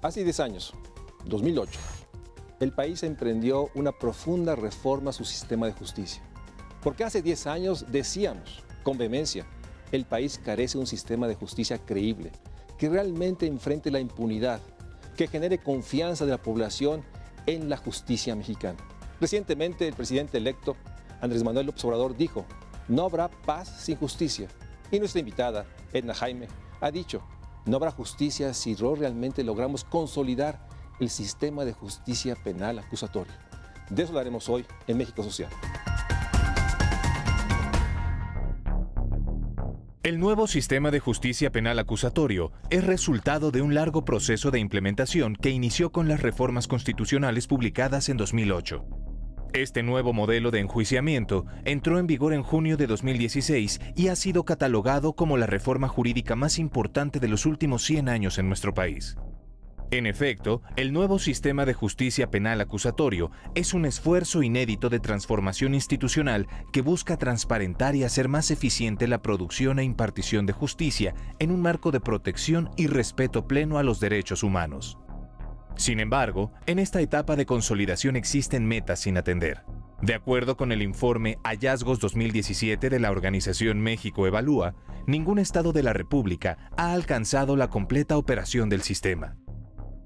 Hace 10 años, 2008, el país emprendió una profunda reforma a su sistema de justicia. Porque hace 10 años decíamos, con vehemencia, el país carece de un sistema de justicia creíble, que realmente enfrente la impunidad, que genere confianza de la población en la justicia mexicana. Recientemente, el presidente electo, Andrés Manuel López Obrador, dijo, no habrá paz sin justicia. Y nuestra invitada, Edna Jaime, ha dicho, no habrá justicia si realmente logramos consolidar el sistema de justicia penal acusatoria. De eso hablaremos hoy en México Social. El nuevo sistema de justicia penal acusatorio es resultado de un largo proceso de implementación que inició con las reformas constitucionales publicadas en 2008. Este nuevo modelo de enjuiciamiento entró en vigor en junio de 2016 y ha sido catalogado como la reforma jurídica más importante de los últimos 100 años en nuestro país. En efecto, el nuevo sistema de justicia penal acusatorio es un esfuerzo inédito de transformación institucional que busca transparentar y hacer más eficiente la producción e impartición de justicia en un marco de protección y respeto pleno a los derechos humanos. Sin embargo, en esta etapa de consolidación existen metas sin atender. De acuerdo con el informe Hallazgos 2017 de la organización México Evalúa, ningún estado de la República ha alcanzado la completa operación del sistema.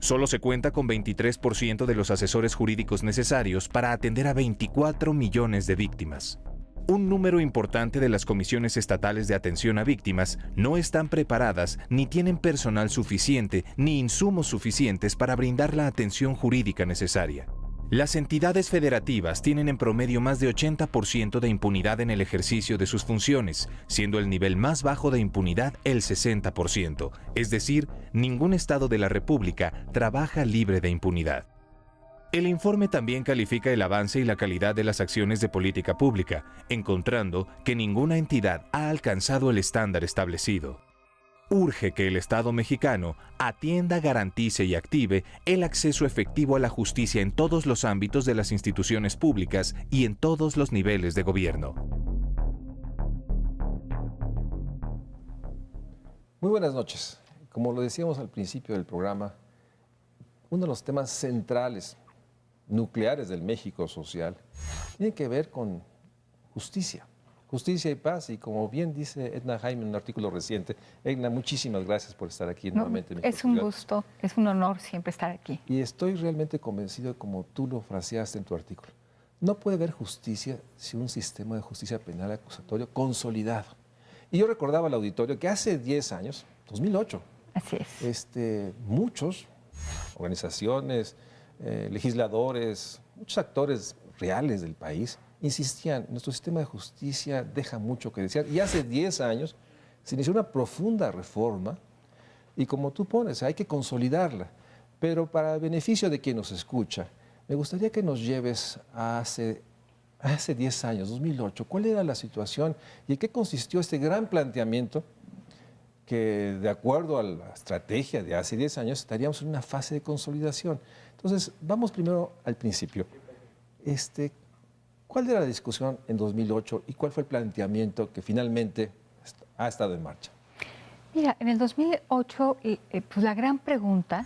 Solo se cuenta con 23% de los asesores jurídicos necesarios para atender a 24 millones de víctimas. Un número importante de las comisiones estatales de atención a víctimas no están preparadas ni tienen personal suficiente ni insumos suficientes para brindar la atención jurídica necesaria. Las entidades federativas tienen en promedio más de 80% de impunidad en el ejercicio de sus funciones, siendo el nivel más bajo de impunidad el 60%, es decir, ningún estado de la República trabaja libre de impunidad. El informe también califica el avance y la calidad de las acciones de política pública, encontrando que ninguna entidad ha alcanzado el estándar establecido. Urge que el Estado mexicano atienda, garantice y active el acceso efectivo a la justicia en todos los ámbitos de las instituciones públicas y en todos los niveles de gobierno. Muy buenas noches. Como lo decíamos al principio del programa, uno de los temas centrales nucleares del México social tienen que ver con justicia y paz, y como bien dice Edna Jaime en un artículo reciente. Edna, muchísimas gracias por estar aquí nuevamente. Es un gusto, es un honor siempre estar aquí. Y estoy realmente convencido, como tú lo fraseaste en tu artículo, no puede haber justicia sin un sistema de justicia penal acusatorio consolidado. Y yo recordaba al auditorio que hace 10 años, 2008, así es. Muchos, organizaciones, legisladores, muchos actores reales del país insistían, nuestro sistema de justicia deja mucho que desear. Y hace 10 años se inició una profunda reforma y, como tú pones, hay que consolidarla. Pero para beneficio de quien nos escucha, me gustaría que nos lleves a hace 10 años, 2008. ¿Cuál era la situación y en qué consistió este gran planteamiento que, de acuerdo a la estrategia de hace 10 años, estaríamos en una fase de consolidación? Entonces, vamos primero al principio. ¿Cuál era la discusión en 2008 y cuál fue el planteamiento que finalmente ha estado en marcha? Mira, en el 2008, pues la gran pregunta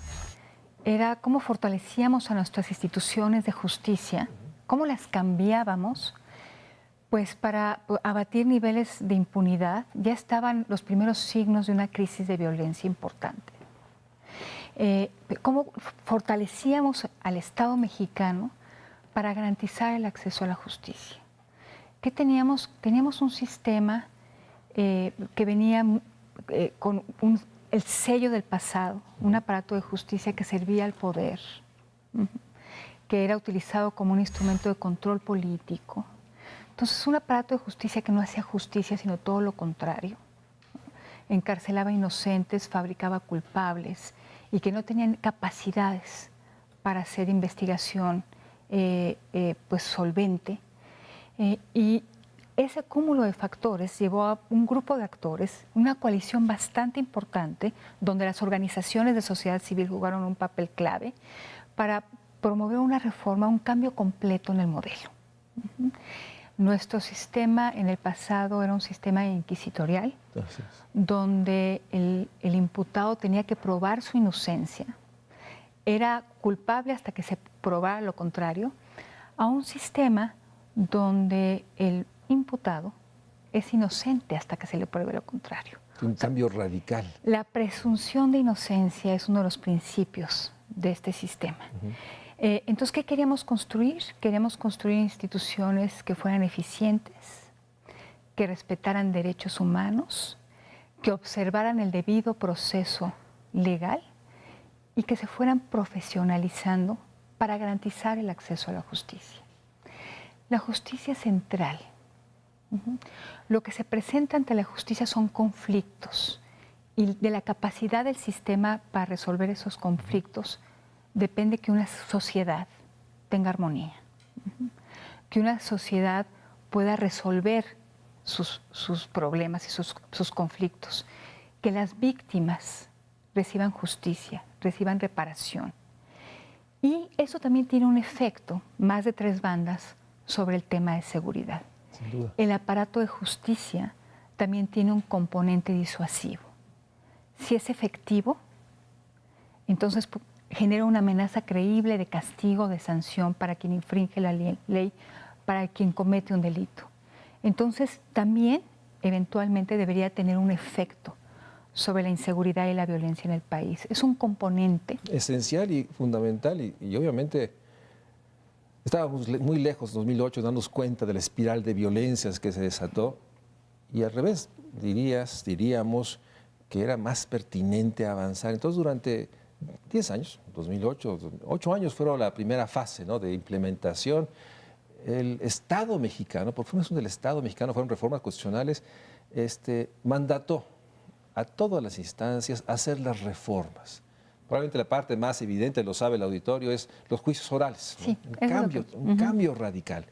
era cómo fortalecíamos a nuestras instituciones de justicia, cómo las cambiábamos, pues para abatir niveles de impunidad. Ya estaban los primeros signos de una crisis de violencia importante. Cómo fortalecíamos al Estado mexicano para garantizar el acceso a la justicia. ¿Qué teníamos? Teníamos un sistema que venía con el sello del pasado, un aparato de justicia que servía al poder, que era utilizado como un instrumento de control político. Entonces, un aparato de justicia que no hacía justicia, sino todo lo contrario. Encarcelaba inocentes, fabricaba culpables y que no tenían capacidades para hacer investigación pues solvente. Y ese cúmulo de factores llevó a un grupo de actores, una coalición bastante importante, donde las organizaciones de sociedad civil jugaron un papel clave para promover una reforma, un cambio completo en el modelo. Nuestro sistema en el pasado era un sistema inquisitorial, donde el imputado tenía que probar su inocencia, era culpable hasta que se probara lo contrario, a un sistema donde el imputado es inocente hasta que se le pruebe lo contrario. Un cambio radical. La presunción de inocencia es uno de los principios de este sistema. Entonces, ¿qué queríamos construir? Queríamos construir instituciones que fueran eficientes, que respetaran derechos humanos, que observaran el debido proceso legal y que se fueran profesionalizando para garantizar el acceso a la justicia. La justicia es central. Lo que se presenta ante la justicia son conflictos y de la capacidad del sistema para resolver esos conflictos depende que una sociedad tenga armonía, que una sociedad pueda resolver sus problemas y sus conflictos, que las víctimas reciban justicia, reciban reparación. Y eso también tiene un efecto, más de 3 bandas, sobre el tema de seguridad. Sin duda. El aparato de justicia también tiene un componente disuasivo. Si es efectivo, entonces genera una amenaza creíble de castigo, de sanción para quien infringe la ley, para quien comete un delito. Entonces, también eventualmente debería tener un efecto sobre la inseguridad y la violencia en el país. Es un componente esencial y fundamental y obviamente estábamos muy lejos en 2008 dándonos cuenta de la espiral de violencias que se desató y al revés, diríamos que era más pertinente avanzar. Entonces, durante 10 años, 2008, 8 años fueron la primera fase, ¿no?, de implementación. El Estado mexicano, por formación del Estado mexicano, fueron reformas constitucionales, mandató a todas las instancias a hacer las reformas. Probablemente la parte más evidente, lo sabe el auditorio, es los juicios orales. ¿no? Sí, un cambio radical.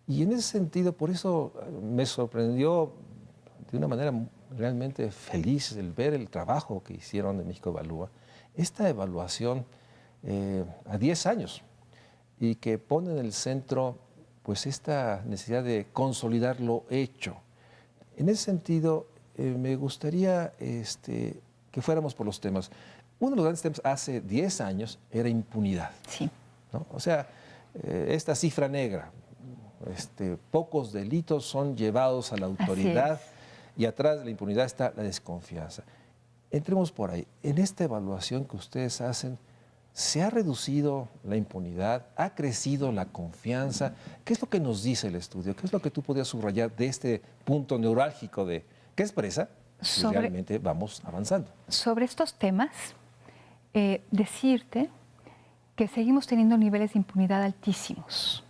Y en ese sentido, por eso me sorprendió de una manera realmente feliz el ver el trabajo que hicieron en México Evalúa. Esta evaluación a 10 años y que pone en el centro pues esta necesidad de consolidar lo hecho. En ese sentido, me gustaría que fuéramos por los temas. Uno de los grandes temas hace 10 años era impunidad. Sí. ¿no? O sea, esta cifra negra, pocos delitos son llevados a la autoridad y atrás de la impunidad está la desconfianza. Entremos por ahí. En esta evaluación que ustedes hacen, ¿se ha reducido la impunidad? ¿Ha crecido la confianza? ¿Qué es lo que nos dice el estudio? ¿Qué es lo que tú podrías subrayar de este punto neurálgico de qué expresa si realmente vamos avanzando? Sobre estos temas, decirte que seguimos teniendo niveles de impunidad altísimos.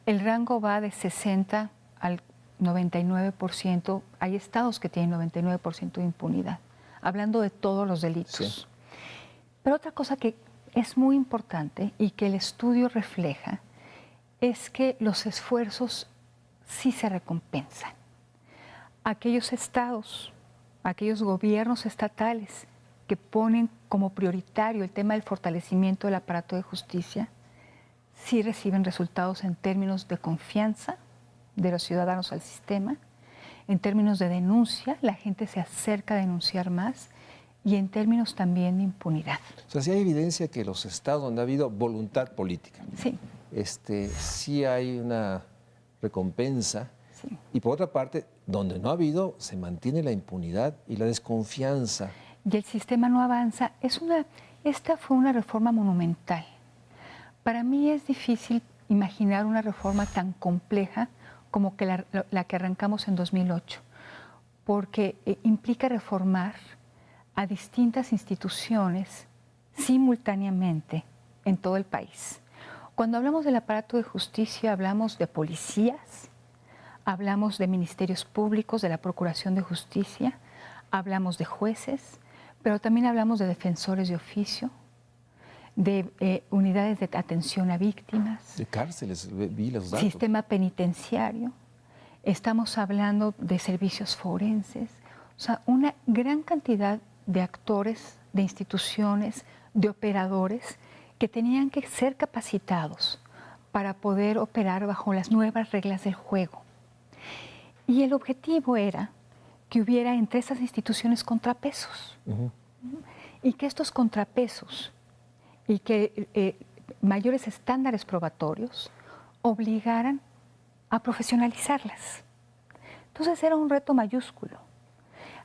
El rango va de 60 al 99%. Hay estados que tienen 99% de impunidad, hablando de todos los delitos. Sí. Pero otra cosa que es muy importante y que el estudio refleja es que los esfuerzos sí se recompensan. Aquellos estados, aquellos gobiernos estatales que ponen como prioritario el tema del fortalecimiento del aparato de justicia, sí reciben resultados en términos de confianza de los ciudadanos al sistema, en términos de denuncia, la gente se acerca a denunciar más, y en términos también de impunidad. O sea, sí hay evidencia que los estados donde ha habido voluntad política, sí, sí hay una recompensa, sí. Y por otra parte, donde no ha habido, se mantiene la impunidad y la desconfianza. Y el sistema no avanza. Esta fue una reforma monumental. Para mí es difícil imaginar una reforma tan compleja como que la que arrancamos en 2008, porque implica reformar a distintas instituciones simultáneamente en todo el país. Cuando hablamos del aparato de justicia, hablamos de policías, hablamos de ministerios públicos, de la Procuración de Justicia, hablamos de jueces, pero también hablamos de defensores de oficio, de unidades de atención a víctimas, De cárceles, vi los datos. sistema penitenciario, estamos hablando de servicios forenses, o sea, una gran cantidad de actores, de instituciones, de operadores que tenían que ser capacitados para poder operar bajo las nuevas reglas del juego. Y el objetivo era que hubiera entre esas instituciones contrapesos. Y que estos contrapesos y que mayores estándares probatorios obligaran a profesionalizarlas. Entonces era un reto mayúsculo.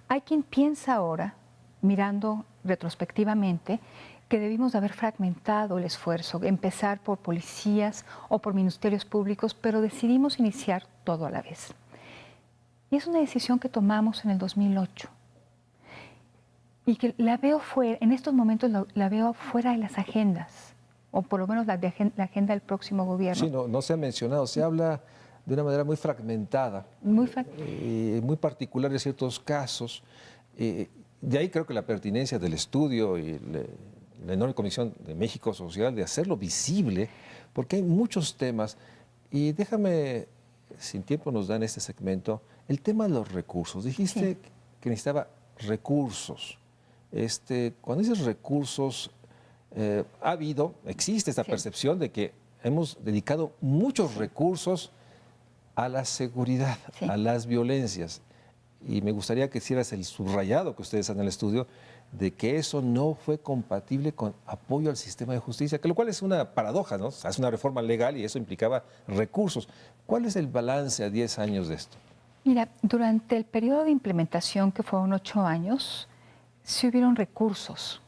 Hay quien piensa ahora, mirando retrospectivamente, que debimos de haber fragmentado el esfuerzo, empezar por policías o por ministerios públicos, pero decidimos iniciar todo a la vez. Y es una decisión que tomamos en el 2008 y que la veo fuera, en estos momentos la veo fuera de las agendas, o por lo menos la agenda del próximo gobierno. Sí, no se ha mencionado, se habla de una manera muy fragmentada, muy particular de ciertos casos. De ahí creo que la pertinencia del estudio y la enorme Comisión de México Social de hacerlo visible, porque hay muchos temas. Y déjame, sin tiempo nos da en este segmento, el tema de los recursos. Dijiste que necesitaba recursos. Cuando dices recursos, existe esta percepción de que hemos dedicado muchos recursos a la seguridad, a las violencias. Y me gustaría que hicieras el subrayado que ustedes hacen en el estudio de que eso no fue compatible con apoyo al sistema de justicia, que lo cual es una paradoja, ¿no? Es una reforma legal y eso implicaba recursos. ¿Cuál es el balance a 10 años de esto? Mira, durante el periodo de implementación, que fueron 8 años, sí hubieron recursos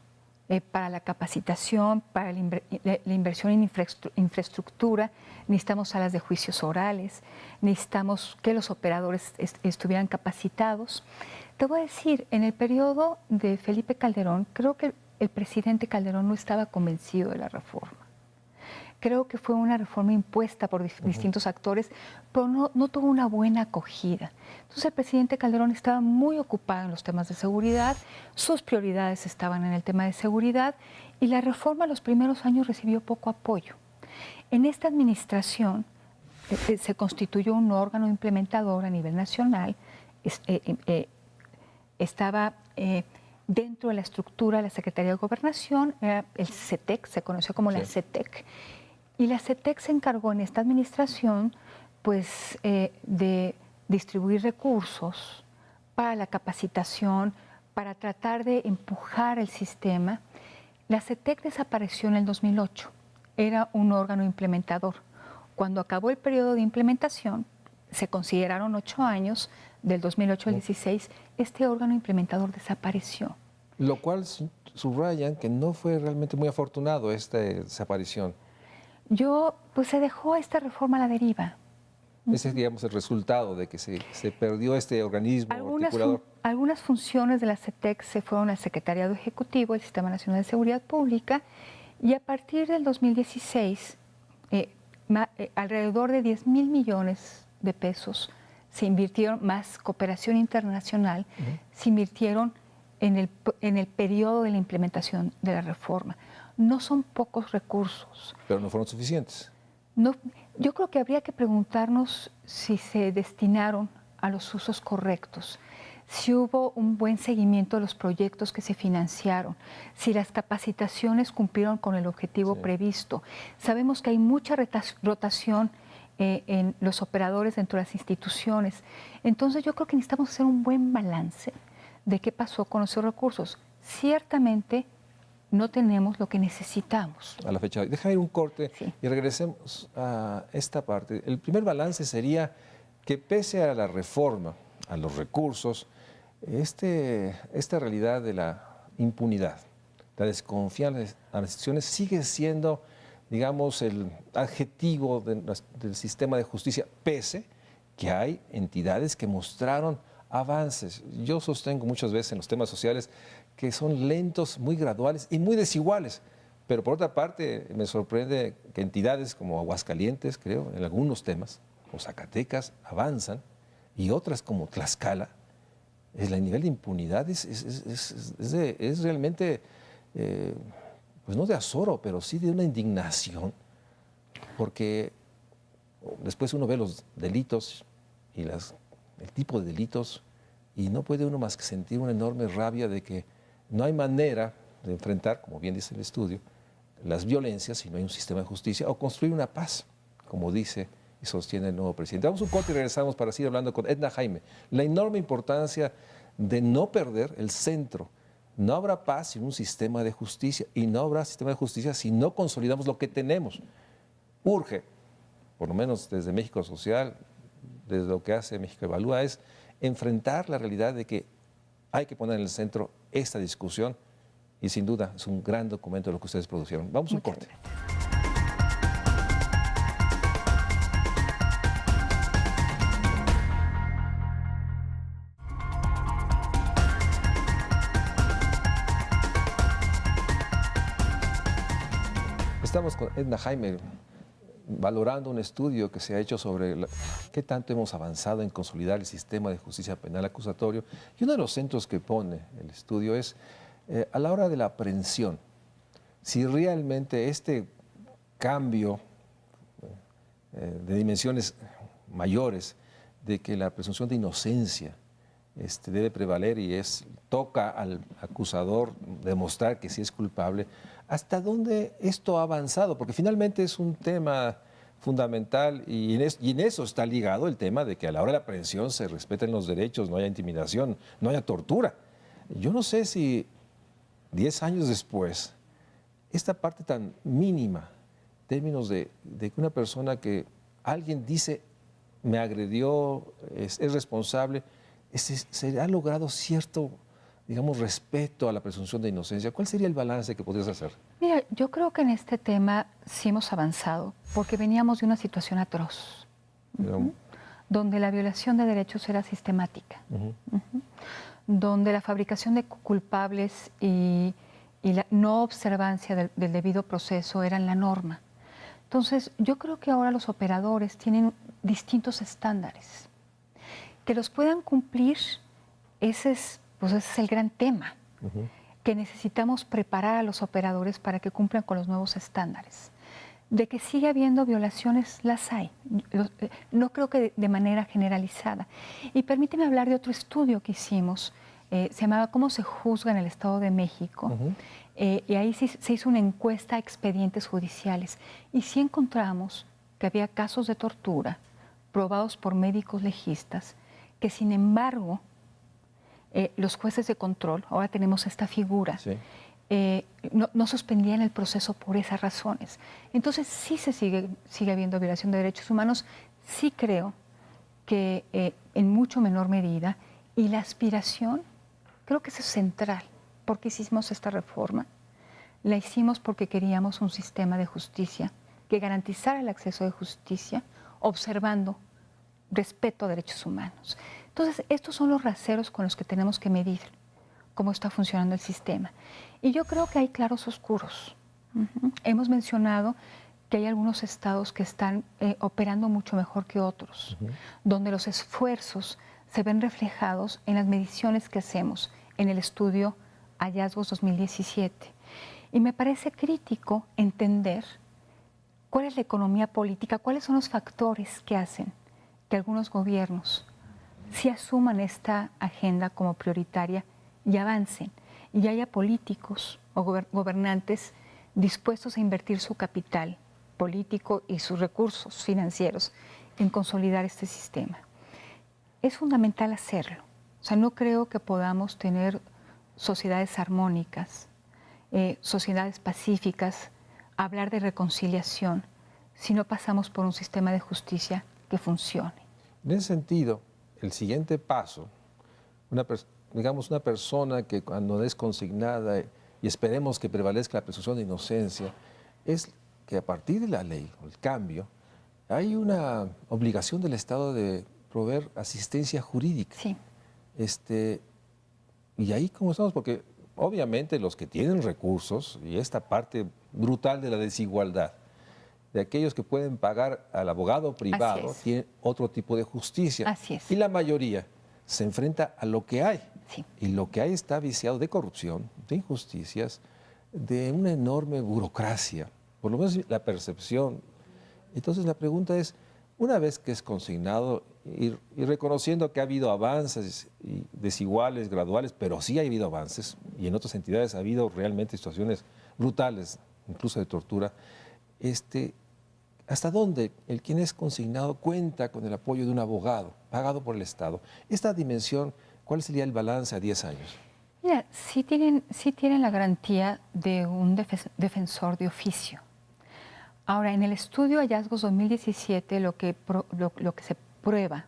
para la capacitación, para la inversión en infraestructura. Necesitamos salas de juicios orales, necesitamos que los operadores estuvieran capacitados. Te voy a decir, en el periodo de Felipe Calderón, creo que el presidente Calderón no estaba convencido de la reforma. Creo que fue una reforma impuesta por distintos actores, pero no tuvo una buena acogida. Entonces el presidente Calderón estaba muy ocupado en los temas de seguridad, sus prioridades estaban en el tema de seguridad y la reforma los primeros años recibió poco apoyo. En esta administración se constituyó un órgano implementador a nivel nacional, estaba dentro de la estructura de la Secretaría de Gobernación, era el CETEC, se conoció como la CETEC. Y la CETEC se encargó en esta administración pues, de distribuir recursos para la capacitación, para tratar de empujar el sistema. La CETEC desapareció en el 2008, era un órgano implementador. Cuando acabó el periodo de implementación, se consideraron 8 años, del 2008 al 16, este órgano implementador desapareció. Lo cual subrayan que no fue realmente muy afortunado esta desaparición. Pues se dejó esta reforma a la deriva. Ese es, digamos, el resultado de que se perdió este organismo articulador. Algunas funciones de la CETEC se fueron al Secretariado Ejecutivo del Sistema Nacional de Seguridad Pública y a partir del 2016, alrededor de 10,000 millones de pesos se invirtieron, más cooperación internacional, se invirtieron en el periodo de la implementación de la reforma. No son pocos recursos. Pero no fueron suficientes. No, yo creo que habría que preguntarnos si se destinaron a los usos correctos, si hubo un buen seguimiento de los proyectos que se financiaron, si las capacitaciones cumplieron con el objetivo previsto. Sabemos que hay mucha rotación en los operadores dentro de las instituciones. Entonces yo creo que necesitamos hacer un buen balance de qué pasó con esos recursos. Ciertamente no tenemos lo que necesitamos. A la fecha. Deja ir un corte y regresemos a esta parte. El primer balance sería que pese a la reforma, a los recursos, esta realidad de la impunidad, la desconfianza a las instituciones sigue siendo, digamos, el adjetivo del sistema de justicia, pese que hay entidades que mostraron avances. Yo sostengo muchas veces en los temas sociales que son lentos, muy graduales y muy desiguales. Pero por otra parte, me sorprende que entidades como Aguascalientes, creo, en algunos temas, o Zacatecas, avanzan, y otras como Tlaxcala, el nivel de impunidad es realmente pues no de azoro, pero sí de una indignación, porque después uno ve los delitos y el tipo de delitos y no puede uno más que sentir una enorme rabia de que no hay manera de enfrentar, como bien dice el estudio, las violencias si no hay un sistema de justicia o construir una paz, como dice y sostiene el nuevo presidente. Vamos a un corte y regresamos para seguir hablando con Edna Jaime. La enorme importancia de no perder el centro. No habrá paz sin un sistema de justicia y no habrá sistema de justicia si no consolidamos lo que tenemos. Urge, por lo menos desde México Social, desde lo que hace México Evalúa, es enfrentar la realidad de que hay que poner en el centro esta discusión y sin duda es un gran documento de lo que ustedes produjeron. Vamos a un corte. Estamos con Edna Jaime valorando un estudio que se ha hecho sobre qué tanto hemos avanzado en consolidar el sistema de justicia penal acusatorio. Y uno de los centros que pone el estudio es a la hora de la aprehensión, si realmente este cambio de dimensiones mayores, de que la presunción de inocencia debe prevaler y toca al acusador demostrar que sí es culpable, ¿hasta dónde esto ha avanzado? Porque finalmente es un tema fundamental y en eso está ligado el tema de que a la hora de la aprehensión se respeten los derechos, no haya intimidación, no haya tortura. Yo no sé si 10 años después, esta parte tan mínima, en términos de que una persona que alguien dice me agredió, es responsable, se ha logrado cierto, digamos, respeto a la presunción de inocencia. ¿Cuál sería el balance que podrías hacer? Mira, yo creo que en este tema sí hemos avanzado, porque veníamos de una situación atroz, donde la violación de derechos era sistemática, donde la fabricación de culpables y la no observancia del debido proceso eran la norma. Entonces, yo creo que ahora los operadores tienen distintos estándares. Que los puedan cumplir, ese es el gran tema, que necesitamos preparar a los operadores para que cumplan con los nuevos estándares. De que sigue habiendo violaciones, las hay. No creo que de manera generalizada. Y permíteme hablar de otro estudio que hicimos, se llamaba ¿Cómo se juzga en el Estado de México? Y ahí se hizo una encuesta a expedientes judiciales. Y sí encontramos que había casos de tortura probados por médicos legistas, que sin embargo los jueces de control, ahora tenemos esta figura, sí, no suspendían el proceso por esas razones. Entonces sí sigue habiendo violación de derechos humanos. Sí creo que en mucho menor medida, y la aspiración, creo que eso es central. ¿Por qué hicimos esta reforma? La hicimos porque queríamos un sistema de justicia que garantizara el acceso de justicia, observando respeto a derechos humanos. Entonces, estos son los raseros con los que tenemos que medir cómo está funcionando el sistema. Y yo creo que hay claros oscuros. Hemos mencionado que hay algunos estados que están operando mucho mejor que otros, donde los esfuerzos se ven reflejados en las mediciones que hacemos en el estudio Hallazgos 2017. Y me parece crítico entender cuál es la economía política, cuáles son los factores que hacen que algunos gobiernos sí asuman esta agenda como prioritaria y avancen, y haya políticos o gobernantes dispuestos a invertir su capital político y sus recursos financieros en consolidar este sistema. Es fundamental hacerlo. O sea, no creo que podamos tener sociedades armónicas, sociedades pacíficas, hablar de reconciliación, si no pasamos por un sistema de justicia que funcione. En ese sentido, el siguiente paso, una persona que cuando es consignada, y esperemos que prevalezca la presunción de inocencia, es que a partir de la ley, o el cambio, hay una obligación del Estado de proveer asistencia jurídica. Sí. Y ahí cómo estamos, porque obviamente los que tienen recursos, y esta parte brutal de la desigualdad, de aquellos que pueden pagar al abogado privado, tienen otro tipo de justicia. Así es. Y la mayoría se enfrenta a lo que hay. Sí. Y lo que hay está viciado de corrupción, de injusticias, de una enorme burocracia, por lo menos la percepción. Entonces la pregunta es, una vez que es consignado y reconociendo que ha habido avances y desiguales, graduales, pero sí ha habido avances, y en otras entidades ha habido realmente situaciones brutales, incluso de tortura, ¿hasta dónde el quien es consignado cuenta con el apoyo de un abogado pagado por el Estado? Esta dimensión, ¿cuál sería el balance a 10 años? Mira, sí tienen la garantía de un defensor de oficio. Ahora, en el estudio Hallazgos 2017, lo que se prueba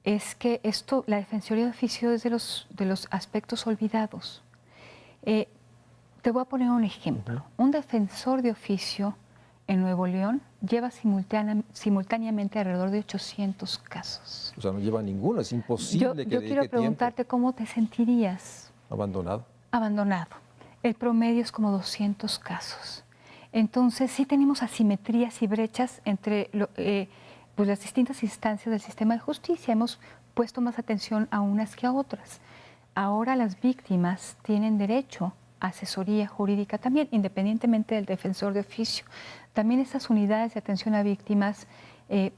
es que la defensoría de oficio es de los aspectos olvidados. Te voy a poner un ejemplo. Un defensor de oficio en Nuevo León lleva simultáneamente alrededor de 800 casos. O sea, no lleva ninguno, es imposible que Yo quiero preguntarte cómo te sentirías. Abandonado. Abandonado. El promedio es como 200 casos. Entonces, sí tenemos asimetrías y brechas entre pues las distintas instancias del sistema de justicia. Hemos puesto más atención a unas que a otras. Ahora las víctimas tienen derecho a asesoría jurídica también, independientemente del defensor de oficio. También estas unidades de atención a víctimas,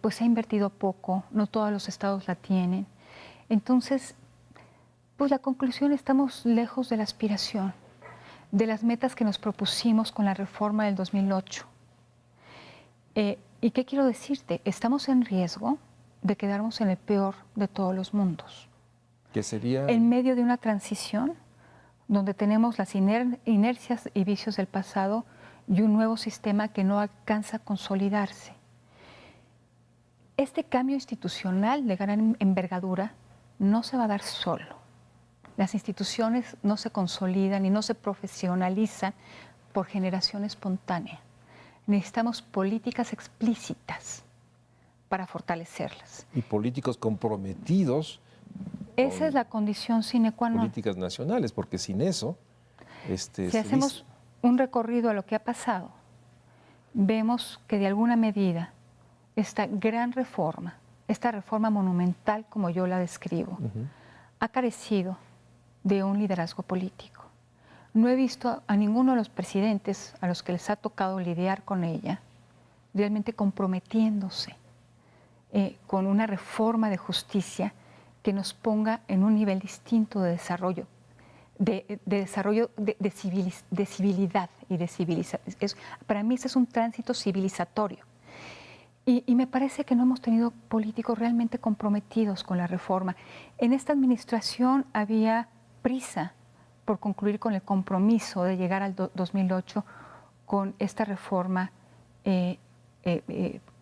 pues se ha invertido poco, no todos los estados la tienen. Entonces, pues la conclusión, estamos lejos de la aspiración, de las metas que nos propusimos con la reforma del 2008. ¿Y qué quiero decirte? Estamos en riesgo de quedarnos en el peor de todos los mundos. ¿Qué sería? En medio de una transición donde tenemos las inercias y vicios del pasado y un nuevo sistema que no alcanza a consolidarse. Este cambio institucional de gran envergadura no se va a dar solo. Las instituciones no se consolidan y no se profesionalizan por generación espontánea. Necesitamos políticas explícitas para fortalecerlas. Y políticos comprometidos. Esa es la condición sine qua non. Políticas nacionales, porque sin eso... si hacemos un recorrido a lo que ha pasado, vemos que de alguna medida esta gran reforma, esta reforma monumental como yo la describo, ha carecido de un liderazgo político. No he visto a ninguno de los presidentes a los que les ha tocado lidiar con ella realmente comprometiéndose con una reforma de justicia que nos ponga en un nivel distinto de desarrollo, de civilidad y de civilización. Para mí ese es un tránsito civilizatorio. Y me parece que no hemos tenido políticos realmente comprometidos con la reforma. En esta administración había prisa por concluir con el compromiso de llegar al 2008 con esta reforma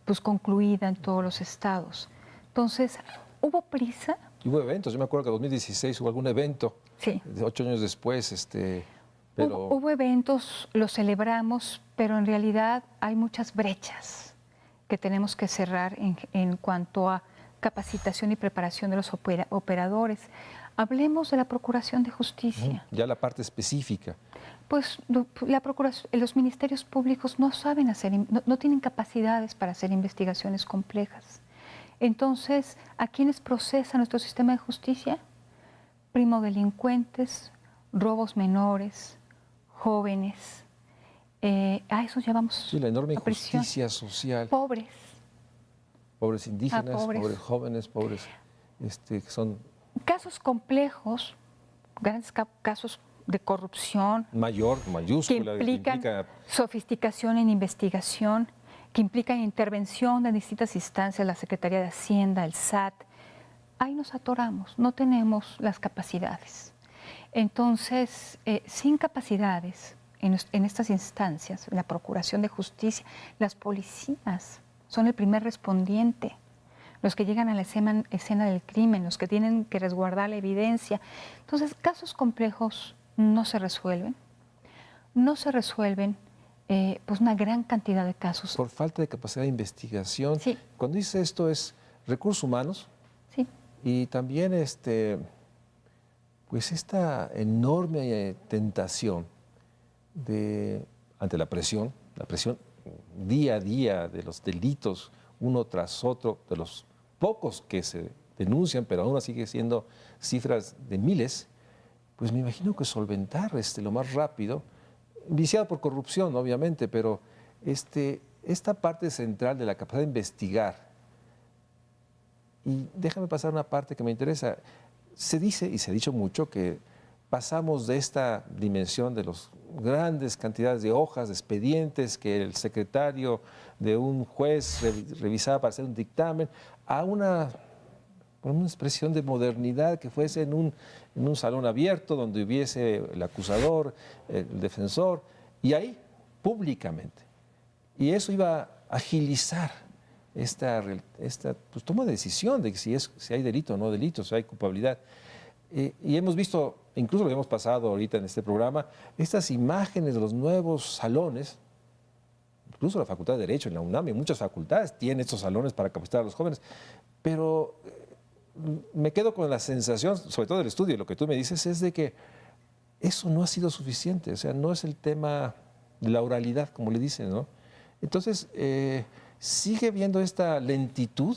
pues concluida en todos los estados. Entonces, ¿hubo prisa? Hubo eventos, yo me acuerdo que en 2016 hubo algún evento, sí. 8 años después. Pero... Hubo eventos, los celebramos, pero en realidad hay muchas brechas que tenemos que cerrar en cuanto a capacitación y preparación de los operadores. Hablemos de la Procuración de Justicia. Ya la parte específica. Pues la procuración, los ministerios públicos no saben no tienen capacidades para hacer investigaciones complejas. Entonces, ¿a quiénes procesa nuestro sistema de justicia? Primodelincuentes, robos menores, jóvenes. A esos llevamos sí, la enorme injusticia social. Pobres. Pobres indígenas, pobres jóvenes, pobres que son... Casos complejos, grandes casos de corrupción. Mayúscula. Que implica sofisticación en investigación, que implican intervención de distintas instancias, la Secretaría de Hacienda, el SAT. Ahí nos atoramos, no tenemos las capacidades. Entonces, sin capacidades en estas instancias, la Procuración de Justicia, las policías son el primer respondiente, los que llegan a la escena del crimen, los que tienen que resguardar la evidencia. Entonces, casos complejos no se resuelven. No se resuelven pues una gran cantidad de casos. Por falta de capacidad de investigación. Sí. Cuando dice esto es recursos humanos. Sí. Y también pues esta enorme tentación ante la presión día a día de los delitos uno tras otro, de los pocos que se denuncian, pero aún sigue siendo cifras de miles, pues me imagino que solventar lo más rápido viciado por corrupción, obviamente, pero esta parte central de la capacidad de investigar. Y déjame pasar una parte que me interesa. Se dice, y se ha dicho mucho, que pasamos de esta dimensión de las grandes cantidades de hojas, de expedientes que el secretario de un juez revisaba para hacer un dictamen, a una expresión de modernidad que fuese en un salón abierto donde hubiese el acusador, el defensor, y ahí públicamente. Y eso iba a agilizar esta pues, toma de decisión de si hay delito o no delito, si hay culpabilidad. Y hemos visto, incluso lo hemos pasado ahorita en este programa, estas imágenes de los nuevos salones, incluso la Facultad de Derecho en la UNAM y muchas facultades tienen estos salones para capacitar a los jóvenes, pero me quedo con la sensación, sobre todo del estudio, lo que tú me dices es de que eso no ha sido suficiente, o sea, no es el tema de la oralidad, como le dicen, ¿no? Entonces, ¿sigue habiendo esta lentitud?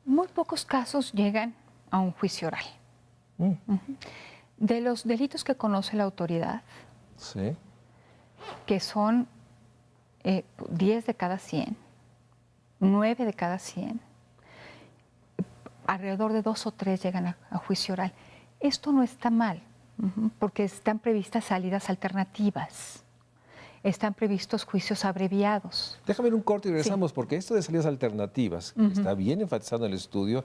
Muy pocos casos llegan a un juicio oral. De los delitos que conoce la autoridad, sí, que son 10 de cada 100, 9 de cada 100, alrededor de 2 o 3 llegan a juicio oral. Esto no está mal, porque están previstas salidas alternativas. Están previstos juicios abreviados. Déjame ir un corte y regresamos, porque esto de salidas alternativas, que está bien enfatizado en el estudio,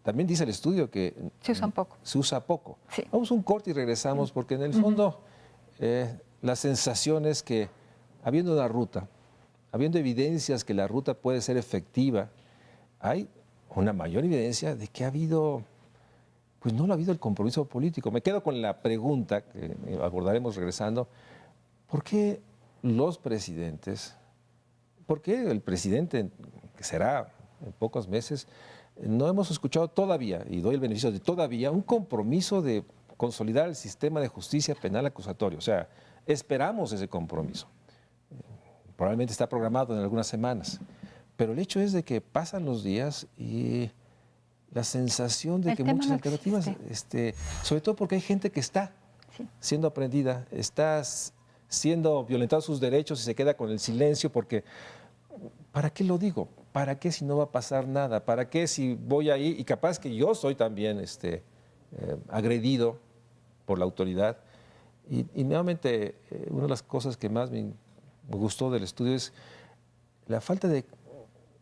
también dice el estudio que se usan poco. Se usa poco. Sí. Vamos a un corte y regresamos, porque en el fondo la sensación es que habiendo una ruta, habiendo evidencias que la ruta puede ser efectiva, hay una mayor evidencia de que ha habido, pues no lo ha habido el compromiso político. Me quedo con la pregunta que abordaremos regresando, ¿por qué los presidentes, por qué el presidente, que será en pocos meses, no hemos escuchado todavía, y doy el beneficio de todavía, un compromiso de consolidar el sistema de justicia penal acusatorio? O sea, esperamos ese compromiso. Probablemente está programado en algunas semanas. Pero el hecho es de que pasan los días y la sensación de que muchas alternativas, sobre todo porque hay gente que está siendo aprendida, está siendo violentados sus derechos y se queda con el silencio porque, ¿para qué lo digo? ¿Para qué si no va a pasar nada? ¿Para qué si voy ahí? Y capaz que yo soy también agredido por la autoridad. Y nuevamente, una de las cosas que más me gustó del estudio es la falta de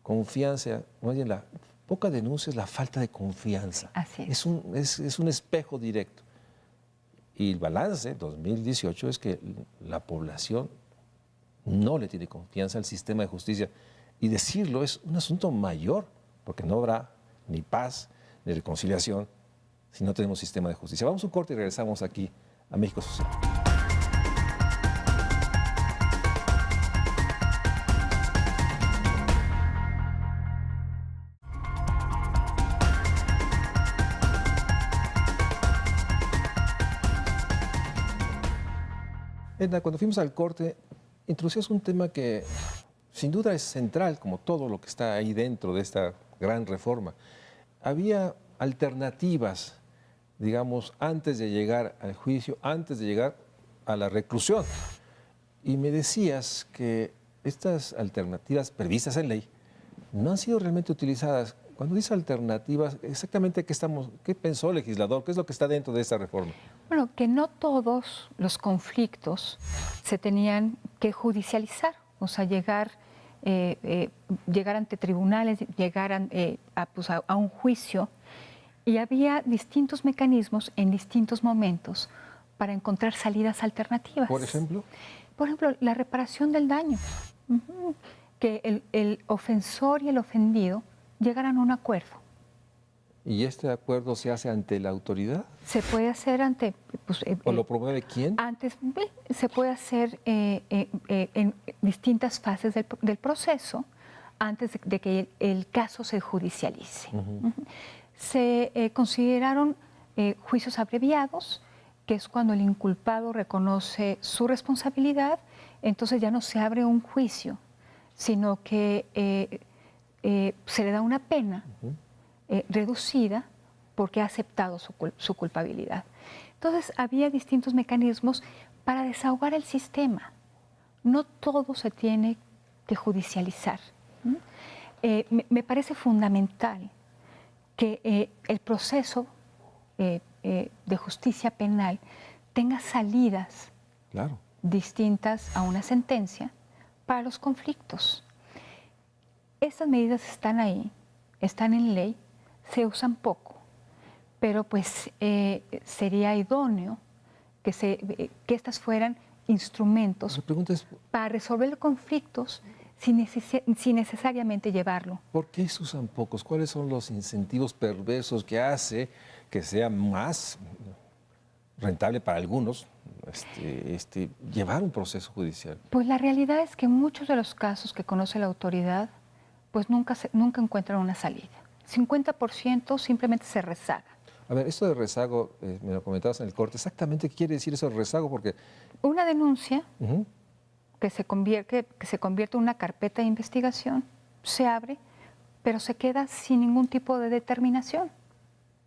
confianza, más bien la poca denuncia es la falta de confianza. Así es. Es un espejo directo. Y el balance 2018 es que la población no le tiene confianza al sistema de justicia. Y decirlo es un asunto mayor, porque no habrá ni paz ni reconciliación si no tenemos sistema de justicia. Vamos a un corte y regresamos aquí a México Social. Edna, cuando fuimos al corte, introducías un tema que sin duda es central, como todo lo que está ahí dentro de esta gran reforma. Había alternativas, digamos, antes de llegar al juicio, antes de llegar a la reclusión. Y me decías que estas alternativas previstas en ley no han sido realmente utilizadas. Cuando dice alternativas, exactamente qué pensó el legislador, qué es lo que está dentro de esta reforma. Bueno, que no todos los conflictos se tenían que judicializar, o sea, llegar ante tribunales, llegar a un juicio, y había distintos mecanismos en distintos momentos para encontrar salidas alternativas. ¿Por ejemplo? Por ejemplo, la reparación del daño, que el ofensor y el ofendido llegaran a un acuerdo. ¿Y este acuerdo se hace ante la autoridad? Se puede hacer ante... ¿O lo promueve quién? Se puede hacer en distintas fases del proceso antes de que el caso se judicialice. Se consideraron juicios abreviados, que es cuando el inculpado reconoce su responsabilidad, entonces ya no se abre un juicio, sino que se le da una pena reducida porque ha aceptado su culpabilidad. Entonces había distintos mecanismos para desahogar el sistema. No todo se tiene que judicializar. Me parece fundamental que el proceso de justicia penal tenga salidas Claro. distintas a una sentencia para los conflictos. Estas medidas están ahí, están en ley, se usan poco, pero pues sería idóneo que estas fueran instrumentos La pregunta es, para resolver conflictos sin necesariamente llevarlo. ¿por qué se usan pocos? ¿Cuáles son los incentivos perversos que hace que sea más rentable para algunos llevar un proceso judicial? Pues la realidad es que muchos de los casos que conoce la autoridad pues nunca encuentran una salida. 50% simplemente se rezaga. A ver, esto de rezago, me lo comentabas en el corte, exactamente qué quiere decir eso de rezago, porque... Una denuncia Ujú. que se convierte en una carpeta de investigación, se abre, pero se queda sin ningún tipo de determinación,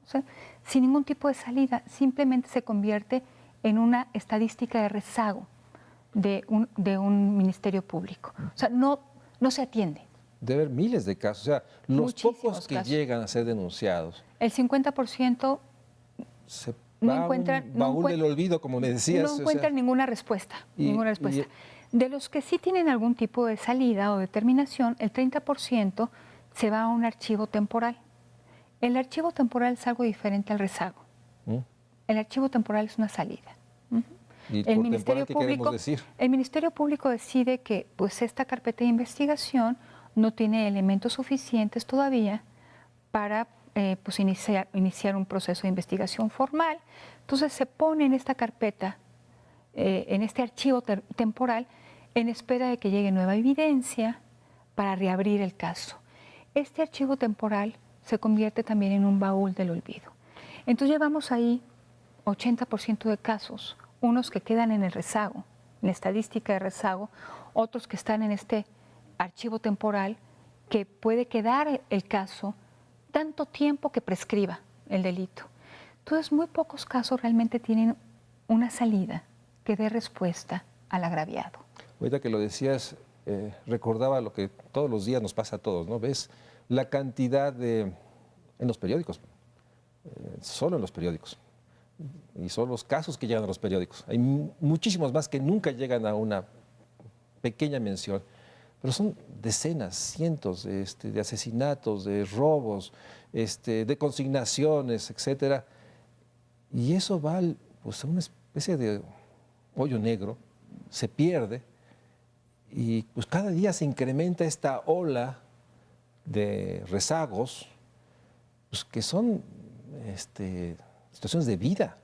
o sea, sin ningún tipo de salida, simplemente se convierte en una estadística de rezago de un ministerio público. O sea, no se atiende. Debe haber miles de casos, o sea, los Muchísimos pocos que casos. llegan a ser denunciados, El 50% se no va a encuentran- un no baúl encuent- del olvido, como me decías. no encuentran ninguna respuesta. y- De los que sí tienen algún tipo de salida o determinación, el 30% se va a un archivo temporal. El archivo temporal es algo diferente al rezago. ¿Mm? El archivo temporal es una salida. ¿Y por temporal qué queremos decir? El Ministerio Público decide que pues, esta carpeta de investigación no tiene elementos suficientes todavía para pues, iniciar un proceso de investigación formal. Entonces se pone en esta carpeta, en este archivo temporal, en espera de que llegue nueva evidencia para reabrir el caso. Este archivo temporal se convierte también en un baúl del olvido. Entonces llevamos ahí 80% de casos, unos que quedan en el rezago, en la estadística de rezago, otros que están en este archivo temporal que puede quedar el caso tanto tiempo que prescriba el delito. Entonces, muy pocos casos realmente tienen una salida que dé respuesta al agraviado. Ahorita que lo decías, recordaba lo que todos los días nos pasa a todos, ¿no? Ves la cantidad en los periódicos, solo en los periódicos, y son los casos que llegan a los periódicos. Hay muchísimos más que nunca llegan a una pequeña mención, pero son decenas, cientos de asesinatos, de robos, de consignaciones, etcétera. Y eso va pues, a una especie de hoyo negro, se pierde, y pues cada día se incrementa esta ola de rezagos, pues, que son situaciones de vida.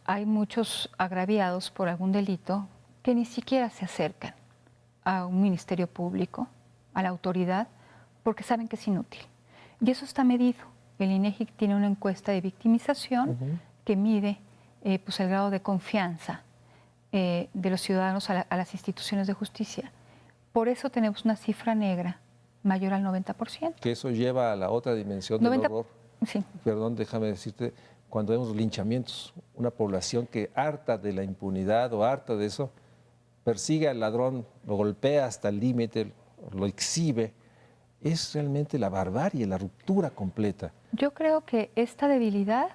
Hay muchos agraviados por algún delito que ni siquiera se acercan a un ministerio público, a la autoridad, porque saben que es inútil. Y eso está medido. El INEGI tiene una encuesta de victimización que mide pues el grado de confianza de los ciudadanos a las instituciones de justicia. Por eso tenemos una cifra negra mayor al 90%. Que eso lleva a la otra dimensión del horror. Sí. Perdón, déjame decirte, cuando vemos los linchamientos, una población que harta de la impunidad o harta de eso, persigue al ladrón, lo golpea hasta el límite, lo exhibe, es realmente la barbarie, la ruptura completa. Yo creo que esta debilidad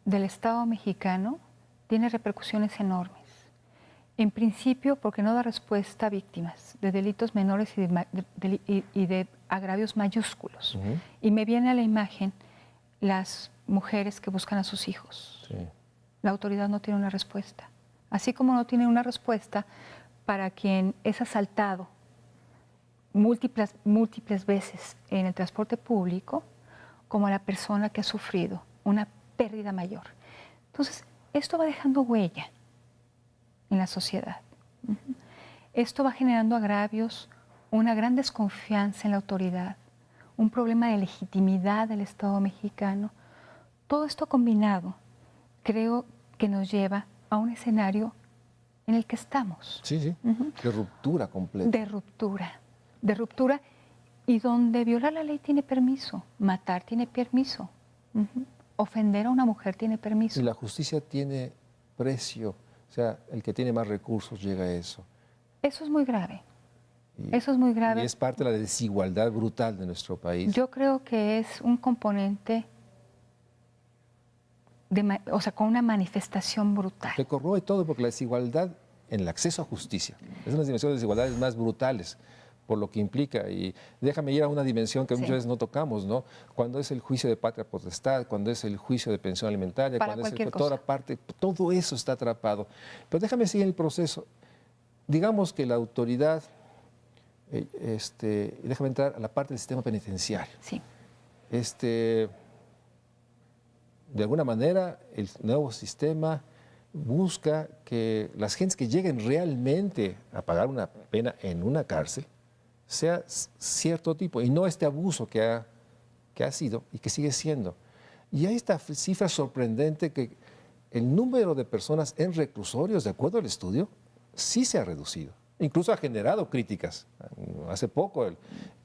del Estado mexicano tiene repercusiones enormes. En principio, porque no da respuesta a víctimas de delitos menores y de agravios mayúsculos. Y me viene a la imagen las mujeres que buscan a sus hijos. Sí. La autoridad no tiene una respuesta. Así como no tiene una respuesta para quien es asaltado múltiples veces en el transporte público, como a la persona que ha sufrido una pérdida mayor. Entonces, esto va dejando huella en la sociedad. Esto va generando agravios, una gran desconfianza en la autoridad, un problema de legitimidad del Estado mexicano. Todo esto combinado creo que nos lleva a un escenario en el que estamos. Sí, sí, de ruptura completa. De ruptura y donde violar la ley tiene permiso, matar tiene permiso. ofender a una mujer tiene permiso. Y la justicia tiene precio. O sea, el que tiene más recursos llega a eso. Eso es muy grave. Eso es muy grave. Y es parte de la desigualdad brutal de nuestro país. Yo creo que es un componente, o sea, con una manifestación brutal. Se corroe todo porque la desigualdad en el acceso a justicia es una de las dimensiones de desigualdades más brutales, por lo que implica. Y déjame ir a una dimensión que muchas veces no tocamos, ¿no? Cuando es el juicio de patria potestad, cuando es el juicio de pensión alimentaria, Para cuando es cualquier toda cosa. parte, todo eso está atrapado. Pero déjame seguir el proceso. Digamos que la autoridad, déjame entrar a la parte del sistema penitenciario. Sí. De alguna manera, el nuevo sistema busca que las gentes que lleguen realmente a pagar una pena en una cárcel sea cierto tipo y no este abuso que ha sido y que sigue siendo. Y hay esta cifra sorprendente que el número de personas en reclusorios, de acuerdo al estudio, sí se ha reducido. Incluso ha generado críticas. Hace poco el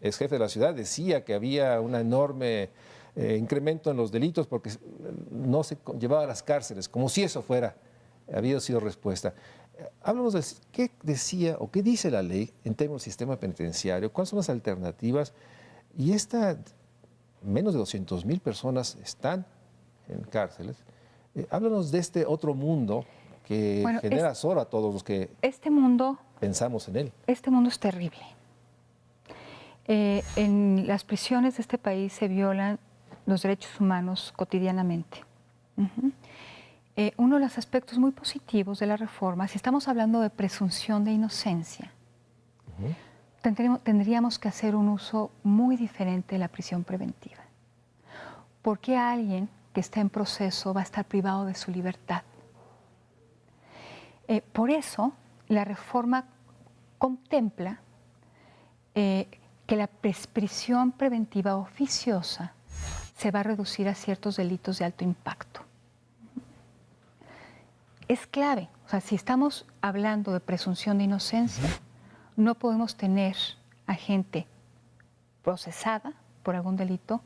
ex jefe de la ciudad decía que había un enorme incremento en los delitos porque no se llevaba a las cárceles, como si eso había sido respuesta. Háblanos de qué decía o qué dice la ley en términos del sistema penitenciario, cuáles son las alternativas. Y menos de 200,000 personas están en cárceles. Háblanos de este otro mundo que genera azor a todos los que pensamos en él. Este mundo es terrible. En las prisiones de este país se violan los derechos humanos cotidianamente. Uno de los aspectos muy positivos de la reforma, si estamos hablando de presunción de inocencia, tendríamos que hacer un uso muy diferente de la prisión preventiva. ¿Por qué alguien que está en proceso va a estar privado de su libertad? Por eso, la reforma contempla que la prisión preventiva oficiosa se va a reducir a ciertos delitos de alto impacto. Es clave, o sea, si estamos hablando de presunción de inocencia, no podemos tener a gente procesada por algún delito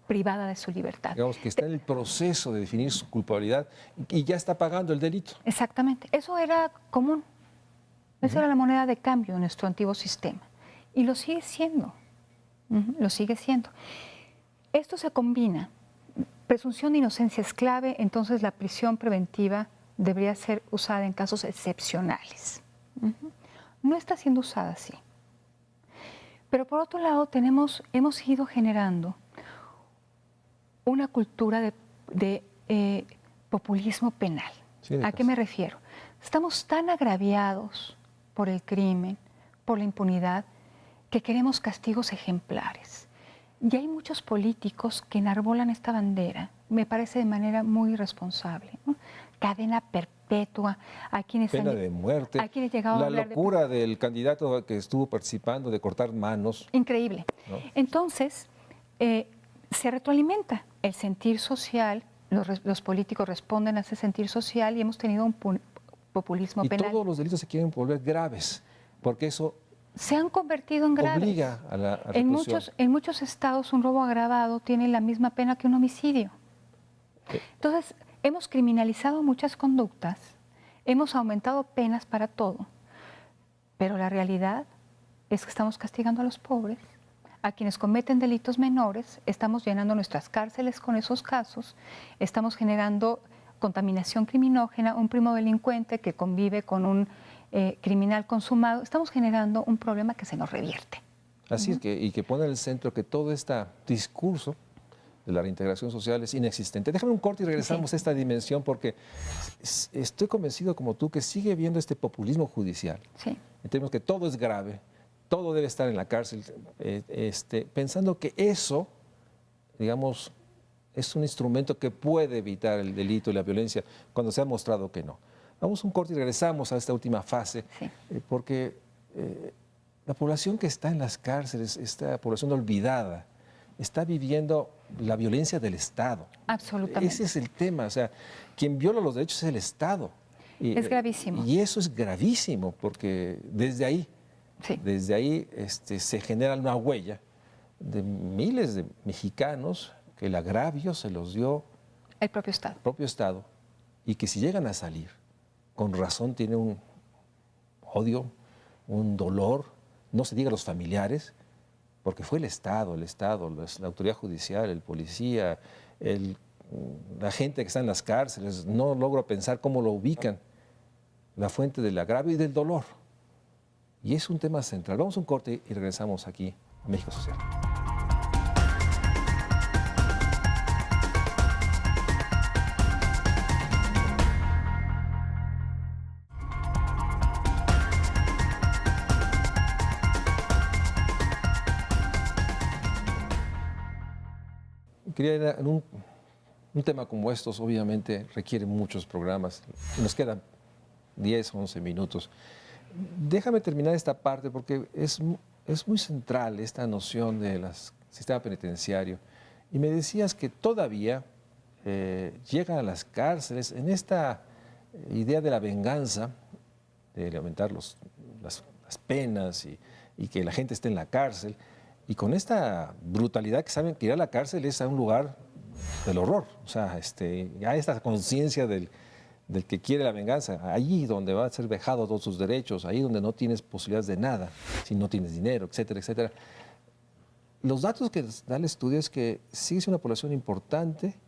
privada de su libertad. Digamos que está en el proceso de definir su culpabilidad y ya está pagando el delito. Exactamente, eso era común, esa era la moneda de cambio en nuestro antiguo sistema y lo sigue siendo, lo sigue siendo. Esto se combina, presunción de inocencia es clave, entonces la prisión preventiva debería ser usada en casos excepcionales. No está siendo usada así. Pero por otro lado, hemos ido generando una cultura de populismo penal. ¿A qué me refiero? Estamos tan agraviados por el crimen, por la impunidad, que queremos castigos ejemplares. Y hay muchos políticos que enarbolan esta bandera, me parece de manera muy irresponsable, ¿no? Cadena perpetua, a quienes pena de muerte, a quienes llegaban a hablar locura del candidato que estuvo participando de cortar manos. Increíble. ¿No? Entonces, se retroalimenta el sentir social, los políticos responden a ese sentir social y hemos tenido un populismo penal. Y todos los delitos se quieren volver graves, porque eso se han convertido en graves. Obliga a la reclusión. En muchos estados un robo agravado tiene la misma pena que un homicidio. Entonces, hemos criminalizado muchas conductas, hemos aumentado penas para todo, pero la realidad es que estamos castigando a los pobres, a quienes cometen delitos menores, estamos llenando nuestras cárceles con esos casos, estamos generando contaminación criminógena, un primo delincuente que convive con un criminal consumado, estamos generando un problema que se nos revierte. Así es y que pone en el centro que todo este discurso de la reintegración social es inexistente. Déjame un corte y regresamos a esta dimensión porque estoy convencido como tú que sigue habiendo este populismo judicial. Sí. En términos que todo es grave, todo debe estar en la cárcel, pensando que eso, digamos, es un instrumento que puede evitar el delito y la violencia cuando se ha mostrado que no. Vamos a un corte y regresamos a esta última fase, porque la población que está en las cárceles, esta población olvidada, está viviendo la violencia del Estado. Absolutamente. Ese es el tema, o sea, quien viola los derechos es el Estado. Es gravísimo. Y eso es gravísimo, porque desde ahí se genera una huella de miles de mexicanos que el agravio se los dio El propio Estado. propio Estado, y que si llegan a salir, con razón tiene un odio, un dolor, no se diga los familiares, porque fue el Estado, la autoridad judicial, el policía, la gente que está en las cárceles, no logro pensar cómo lo ubican, la fuente del agravio y del dolor. Y es un tema central. Vamos a un corte y regresamos aquí a México Social. Quería, en un tema como estos, obviamente, requiere muchos programas. Nos quedan 10, 11 minutos. Déjame terminar esta parte porque es muy central esta noción del sistema penitenciario. Y me decías que todavía llegan a las cárceles en esta idea de la venganza, de aumentar las penas y que la gente esté en la cárcel. Y con esta brutalidad que saben que ir a la cárcel es a un lugar del horror. O sea, ya esta conciencia del que quiere la venganza, allí donde va a ser vejado todos sus derechos, ahí donde no tienes posibilidades de nada, si no tienes dinero, etcétera, etcétera. Los datos que da el estudio es que sigue siendo una población importante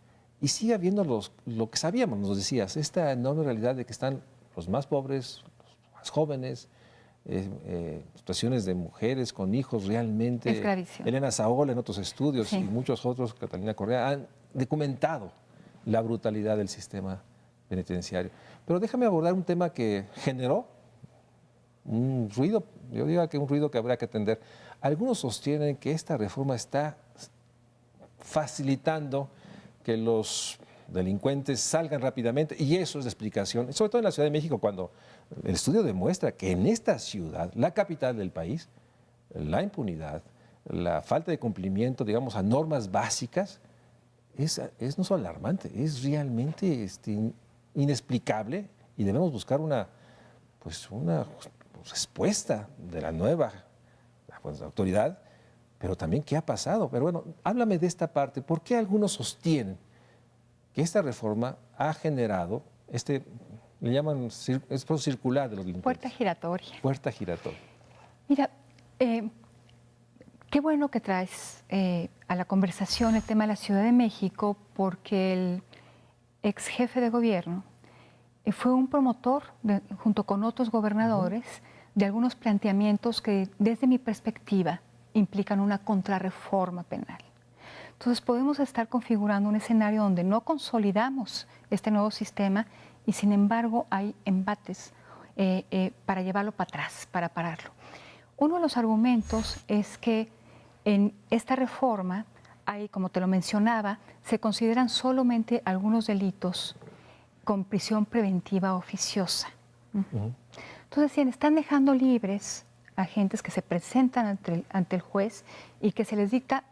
y sigue habiendo lo que sabíamos, nos decías, esta enorme realidad de que están los más pobres, los más jóvenes, situaciones de mujeres con hijos realmente. Es gravísimo. Elena Saola en otros estudios Sí. y muchos otros, Catalina Correa, han documentado la brutalidad del sistema penitenciario. Pero déjame abordar un tema que generó un ruido, yo digo que un ruido que habrá que atender. Algunos sostienen que esta reforma está facilitando que los delincuentes salgan rápidamente y eso es la explicación, sobre todo en la Ciudad de México, cuando el estudio demuestra que en esta ciudad, la capital del país, la impunidad, la falta de cumplimiento, digamos, a normas básicas, es no solo alarmante, es realmente inexplicable y debemos buscar una respuesta de la nueva autoridad, pero también qué ha pasado. Pero bueno, háblame de esta parte. ¿Por qué algunos sostienen que esta reforma ha generado le llaman es proceso circular de los delincuentes? Puerta giratoria. Puerta giratoria. Mira, qué bueno que traes a la conversación el tema de la Ciudad de México, porque el ex jefe de gobierno fue un promotor, junto con otros gobernadores, de algunos planteamientos que, desde mi perspectiva, implican una contrarreforma penal. Entonces, podemos estar configurando un escenario donde no consolidamos este nuevo sistema y, sin embargo, hay embates para llevarlo para atrás, para pararlo. Uno de los argumentos es que en esta reforma hay, como te lo mencionaba, se consideran solamente algunos delitos con prisión preventiva oficiosa. Entonces, decían, están dejando libres a agentes que se presentan ante el juez y que se les dicta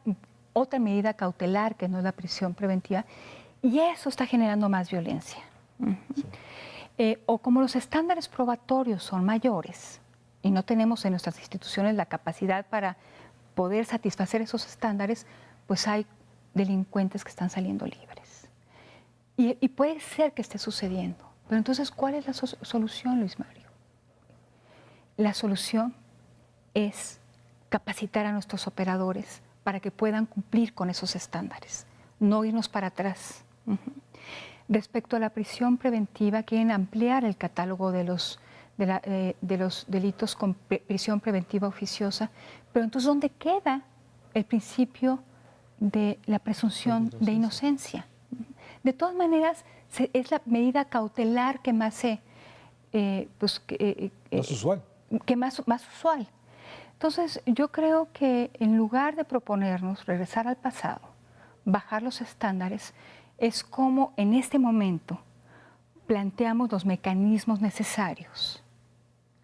otra medida cautelar que no es la prisión preventiva, y eso está generando más violencia. O como los estándares probatorios son mayores y no tenemos en nuestras instituciones la capacidad para poder satisfacer esos estándares, pues hay delincuentes que están saliendo libres. Y puede ser que esté sucediendo. Pero entonces, ¿cuál es la solución, Luis Mario? La solución es capacitar a nuestros operadores para que puedan cumplir con esos estándares, no irnos para atrás. Respecto a la prisión preventiva, quieren ampliar el catálogo de los delitos con prisión preventiva oficiosa, pero entonces, ¿dónde queda el principio de la presunción de inocencia? De todas maneras, es la medida cautelar que más más usual. Más usual. Entonces, yo creo que en lugar de proponernos regresar al pasado, bajar los estándares, es como en este momento planteamos los mecanismos necesarios,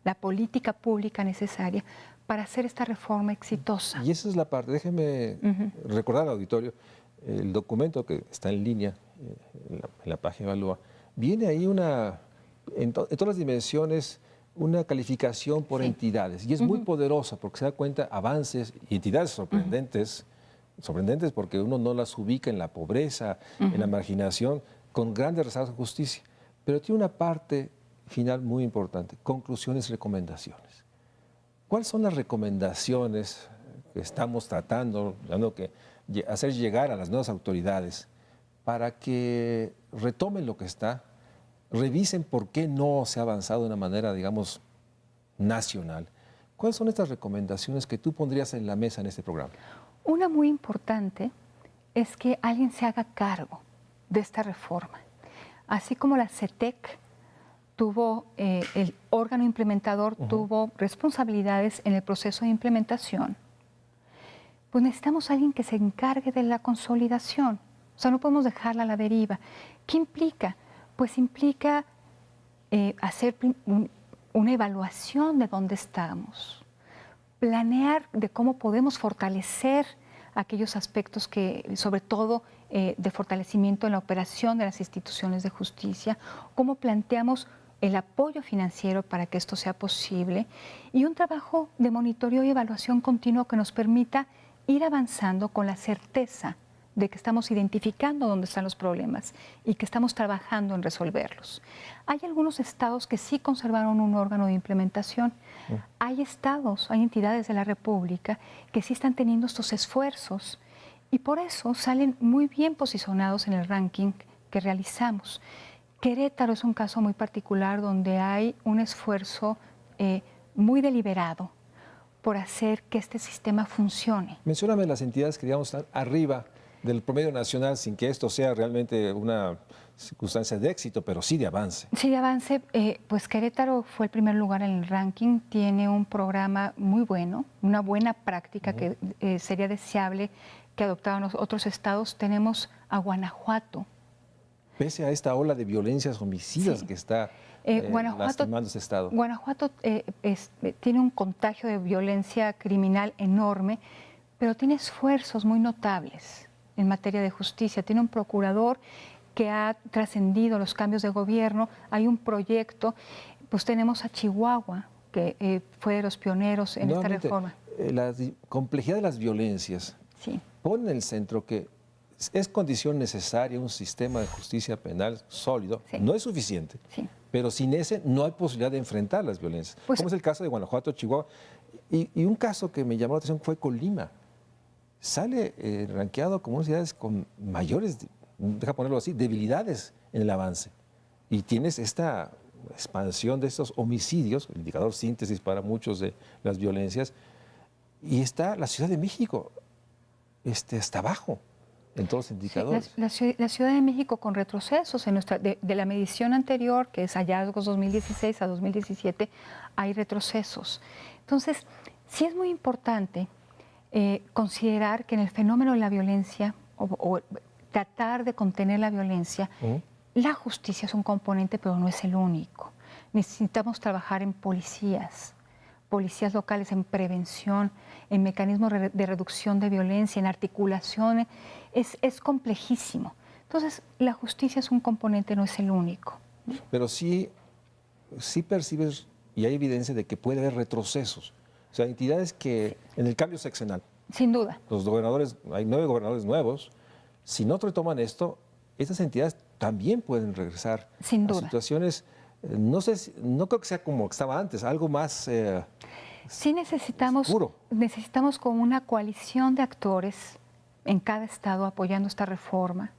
la política pública necesaria para hacer esta reforma exitosa. Y esa es la parte, déjeme recordar al auditorio, el documento que está en línea en la página de Evalúa, viene ahí en todas las dimensiones, una calificación por entidades, y es muy poderosa porque se da cuenta avances y entidades sorprendentes sorprendentes porque uno no las ubica en la pobreza, en la marginación, con grandes rezagos de justicia. Pero tiene una parte final muy importante, conclusiones y recomendaciones. ¿Cuáles son las recomendaciones que estamos tratando que hacer llegar a las nuevas autoridades para que retomen lo que está, revisen por qué no se ha avanzado de una manera, digamos, nacional? ¿Cuáles son estas recomendaciones que tú pondrías en la mesa en este programa? Una muy importante es que alguien se haga cargo de esta reforma. Así como la CETEC tuvo, el órgano implementador tuvo responsabilidades en el proceso de implementación, pues necesitamos a alguien que se encargue de la consolidación. O sea, no podemos dejarla a la deriva. ¿Qué implica? Pues implica hacer una evaluación de dónde estamos, planear de cómo podemos fortalecer aquellos aspectos que, sobre todo, de fortalecimiento en la operación de las instituciones de justicia, cómo planteamos el apoyo financiero para que esto sea posible y un trabajo de monitoreo y evaluación continuo que nos permita ir avanzando con la certeza de que estamos identificando dónde están los problemas y que estamos trabajando en resolverlos. Hay algunos estados que sí conservaron un órgano de implementación. Hay estados, hay entidades de la República que sí están teniendo estos esfuerzos y por eso salen muy bien posicionados en el ranking que realizamos. Querétaro es un caso muy particular donde hay un esfuerzo muy deliberado por hacer que este sistema funcione. Mencióname las entidades que, digamos, están arriba del promedio nacional sin que esto sea realmente una circunstancia de éxito, pero sí de avance. Sí, de avance. Pues Querétaro fue el primer lugar en el ranking, tiene un programa muy bueno, una buena práctica que sería deseable que adoptaran los otros estados. Tenemos a Guanajuato. Pese a esta ola de violencias homicidas que está lastimando ese estado. Guanajuato tiene un contagio de violencia criminal enorme, pero tiene esfuerzos muy notables en materia de justicia. Tiene un procurador que ha trascendido los cambios de gobierno. Hay un proyecto. Pues tenemos a Chihuahua, que fue de los pioneros en esta reforma. La complejidad de las violencias pone en el centro que es condición necesaria un sistema de justicia penal sólido. No es suficiente, pero sin ese no hay posibilidad de enfrentar las violencias. Pues, como es el caso de Guanajuato, Chihuahua. Y un caso que me llamó la atención fue Colima. Sale rankeado como una ciudad con mayores, deja ponerlo así, debilidades en el avance. Y tienes esta expansión de estos homicidios, el indicador síntesis para muchos de las violencias, y está la Ciudad de México hasta abajo en todos los indicadores. Sí, la Ciudad de México con retrocesos en de la medición anterior, que es hallazgos 2016 a 2017, hay retrocesos. Entonces, sí es muy importante considerar que en el fenómeno de la violencia o tratar de contener la violencia, la justicia es un componente, pero no es el único. Necesitamos trabajar en policías locales, en prevención, en mecanismos de reducción de violencia, en articulación. Es complejísimo. Entonces, la justicia es un componente, no es el único. Pero sí percibes, y hay evidencia de que puede haber retrocesos. O sea, entidades que en el cambio sexenal. Sin duda. Los gobernadores, hay 9 gobernadores nuevos. Si no retoman esto, estas entidades también pueden regresar Sin duda. a situaciones, no creo que sea como estaba antes, algo más sí necesitamos como una coalición de actores en cada estado apoyando esta reforma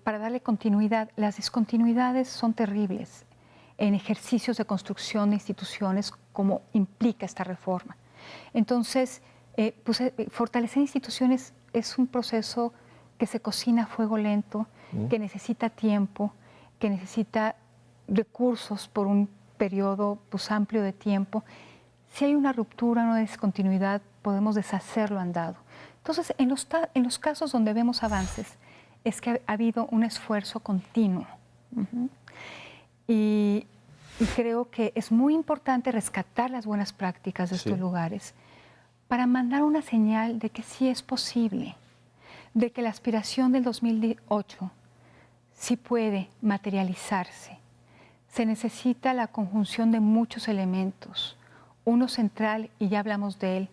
para darle continuidad. Las discontinuidades son terribles en ejercicios de construcción de instituciones como implica esta reforma. Entonces, fortalecer instituciones es un proceso que se cocina a fuego lento, que necesita tiempo, que necesita recursos por un periodo amplio de tiempo. Si hay una ruptura, una discontinuidad, podemos deshacerlo andado. Entonces, en los casos donde vemos avances, es que ha habido un esfuerzo continuo. Y creo que es muy importante rescatar las buenas prácticas de estos lugares para mandar una señal de que sí es posible, de que la aspiración del 2008 sí puede materializarse. Se necesita la conjunción de muchos elementos. Uno central, y ya hablamos de él,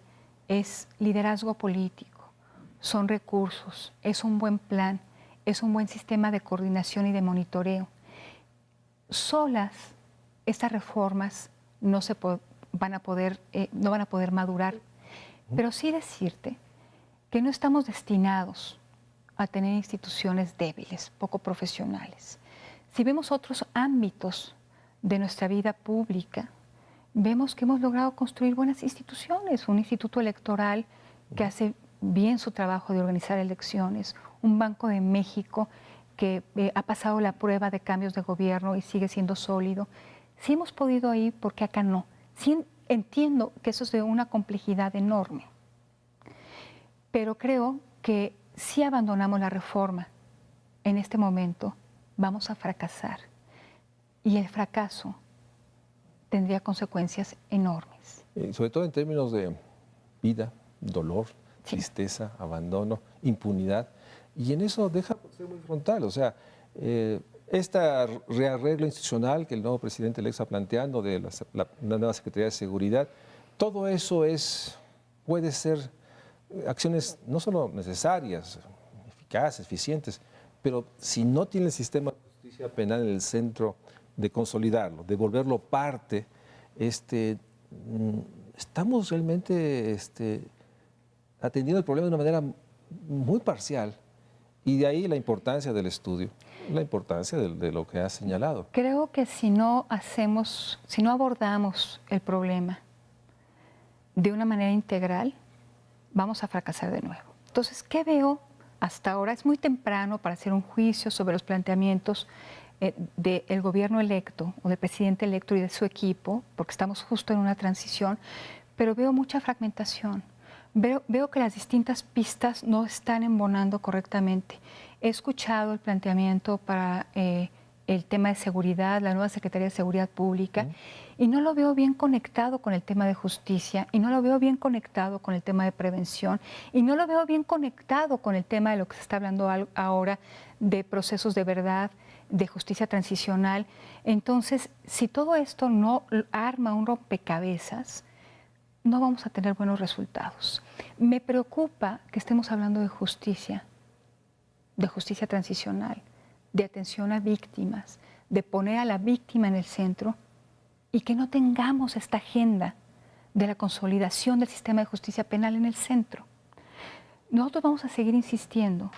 es liderazgo político, son recursos, es un buen plan, es un buen sistema de coordinación y de monitoreo. Solas, estas reformas no van a poder madurar, pero sí decirte que no estamos destinados a tener instituciones débiles, poco profesionales. Si vemos otros ámbitos de nuestra vida pública, vemos que hemos logrado construir buenas instituciones, un instituto electoral que hace bien su trabajo de organizar elecciones, un Banco de México que ha pasado la prueba de cambios de gobierno y sigue siendo sólido. Sí hemos podido ir, ¿por qué acá no? Sí entiendo que eso es de una complejidad enorme, pero creo que si abandonamos la reforma en este momento, vamos a fracasar. Y el fracaso tendría consecuencias enormes. Sobre todo en términos de vida, dolor, tristeza, abandono, impunidad. Y en eso deja de ser muy frontal. O sea, este rearreglo institucional que el nuevo presidente le está planteando de la nueva Secretaría de Seguridad, todo eso puede ser acciones no solo necesarias, eficaces, eficientes, pero si no tiene el sistema de justicia penal en el centro de consolidarlo, de volverlo parte, estamos realmente atendiendo el problema de una manera muy parcial. Y de ahí la importancia del estudio, la importancia de lo que has señalado. Creo que si no abordamos el problema de una manera integral, vamos a fracasar de nuevo. Entonces, ¿qué veo hasta ahora? Es muy temprano para hacer un juicio sobre los planteamientos del gobierno electo o del presidente electo y de su equipo, porque estamos justo en una transición, pero veo mucha fragmentación. Veo que las distintas pistas no están embonando correctamente. He escuchado el planteamiento para el tema de seguridad, la nueva Secretaría de Seguridad Pública, y no lo veo bien conectado con el tema de justicia, y no lo veo bien conectado con el tema de prevención, y no lo veo bien conectado con el tema de lo que se está hablando ahora de procesos de verdad, de justicia transicional. Entonces, si todo esto no arma un rompecabezas, no vamos a tener buenos resultados. Me preocupa que estemos hablando de justicia transicional, de atención a víctimas, de poner a la víctima en el centro y que no tengamos esta agenda de la consolidación del sistema de justicia penal en el centro. Nosotros vamos a seguir insistiendo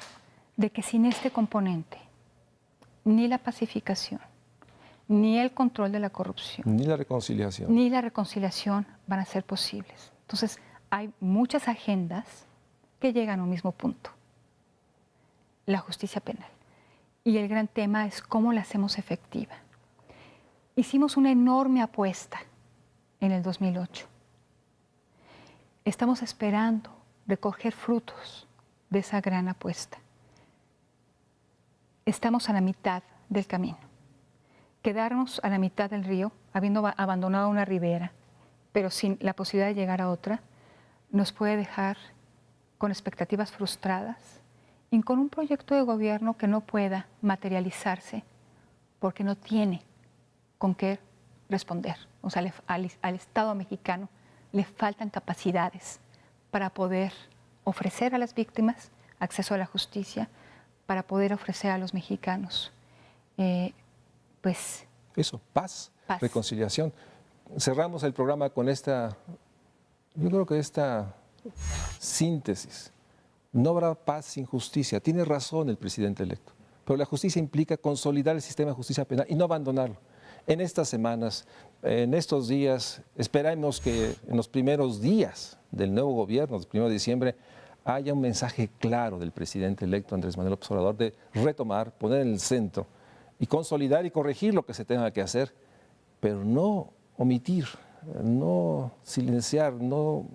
de que sin este componente, ni la pacificación, ni el control de la corrupción, ni la reconciliación van a ser posibles. Entonces, hay muchas agendas que llegan a un mismo punto, la justicia penal. Y el gran tema es cómo la hacemos efectiva. Hicimos una enorme apuesta en el 2008. Estamos esperando recoger frutos de esa gran apuesta. Estamos a la mitad del camino. Quedarnos a la mitad del río, habiendo abandonado una ribera, pero sin la posibilidad de llegar a otra, nos puede dejar con expectativas frustradas y con un proyecto de gobierno que no pueda materializarse porque no tiene con qué responder. O sea, al Estado mexicano le faltan capacidades para poder ofrecer a las víctimas acceso a la justicia, para poder ofrecer a los mexicanos paz, reconciliación. Cerramos el programa con esta síntesis. No habrá paz sin justicia. Tiene razón el presidente electo, pero la justicia implica consolidar el sistema de justicia penal y no abandonarlo. En estas semanas, en estos días, esperamos que en los primeros días del nuevo gobierno, el 1 de diciembre, haya un mensaje claro del presidente electo Andrés Manuel López Obrador de retomar, poner en el centro y consolidar y corregir lo que se tenga que hacer, pero no omitir, no silenciar, no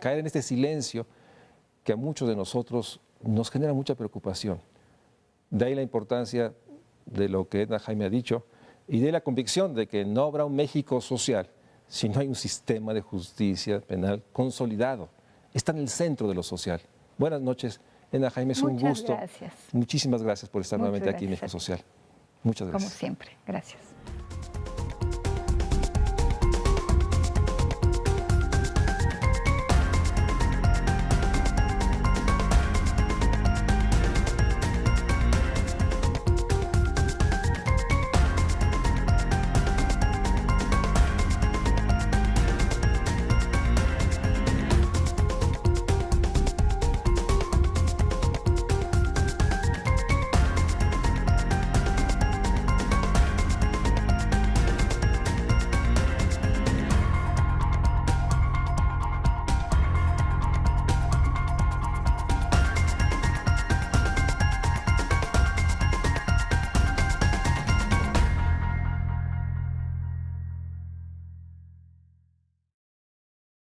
caer en este silencio que a muchos de nosotros nos genera mucha preocupación. De ahí la importancia de lo que Edna Jaime ha dicho y de la convicción de que no habrá un México social si no hay un sistema de justicia penal consolidado. Está en el centro de lo social. Buenas noches, Edna Jaime, es un gusto. Gracias. Muchísimas gracias por estar nuevamente aquí en México Social. Muchas gracias. Como siempre, gracias.